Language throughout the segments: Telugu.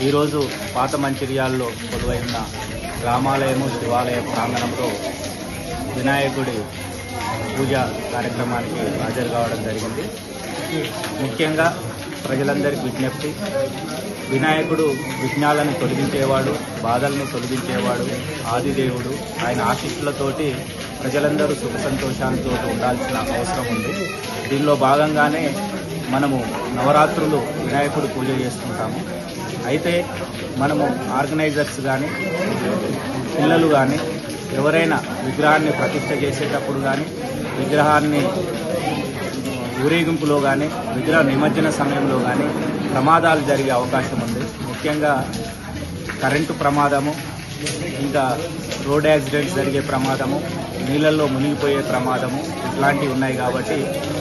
ఈరోజు పాత మంచిర్యాలలో కొలువైన రామాలయము శివాలయ ప్రాంగణంలో వినాయకుడి పూజ కార్యక్రమానికి హాజరు కావడం జరిగింది. ముఖ్యంగా ప్రజలందరికీ విజ్ఞప్తి, వినాయకుడు విఘ్నాలను తొలగించేవాడు, బాధలను తొలగించేవాడు, ఆదిదేవుడు. ఆయన ఆశీస్సులతోటి ప్రజలందరూ సుఖ సంతోషాలతో ఉండాల్సిన అవసరం ఉంది. దీనిలో భాగంగానే మనము నవరాత్రులు వినాయకుడు పూజ చేసుకుంటాము. అయితే మనము ఆర్గనైజర్స్ కానీ పిల్లలు కానీ ఎవరైనా విగ్రహాన్ని ప్రతిష్ఠ చేసేటప్పుడు కానీ విగ్రహాన్ని ఊరేగింపులో కానీ విగ్రహ నిమజ్జన సమయంలో కానీ ప్రమాదాలు జరిగే అవకాశం ఉంది. ముఖ్యంగా కరెంటు ప్రమాదము, ఇంకా రోడ్ యాక్సిడెంట్స్ జరిగే ప్రమాదము, నీళ్ళల్లో మునిగిపోయే ప్రమాదము ఇట్లాంటివి ఉన్నాయి. కాబట్టి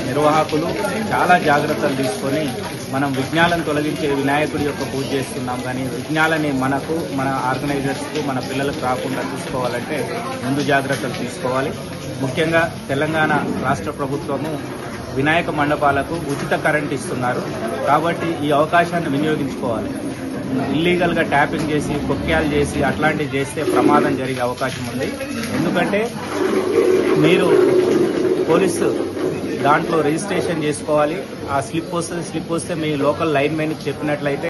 నిర్వాహకులు చాలా జాగ్రత్తలు తీసుకొని మనం విఘ్నాలను తొలగించే వినాయకుడి యొక్క పూజ చేస్తున్నాం. కానీ విఘ్నాలని మనకు, మన ఆర్గనైజర్స్కు, మన పిల్లలకు రాకుండా చూసుకోవాలంటే ముందు జాగ్రత్తలు తీసుకోవాలి. ముఖ్యంగా తెలంగాణ రాష్ట్ర ప్రభుత్వము వినాయక మండపాలకు ఉచిత కరెంట్ ఇస్తున్నారు. కాబట్టి ఈ అవకాశాన్ని వినియోగించుకోవాలి. ఇల్లీగల్గా ట్యాపింగ్ చేసి కొక్యాలు చేసి అట్లాంటివి చేస్తే ప్రమాదం జరిగే అవకాశం ఉంది. ఎందుకంటే మీరు పోలీసు దాంట్లో రిజిస్ట్రేషన్ చేసుకోవాలి. ఆ స్లిప్ వస్తే మీ లోకల్ లైన్ మ్యాన్కి చెప్పినట్లయితే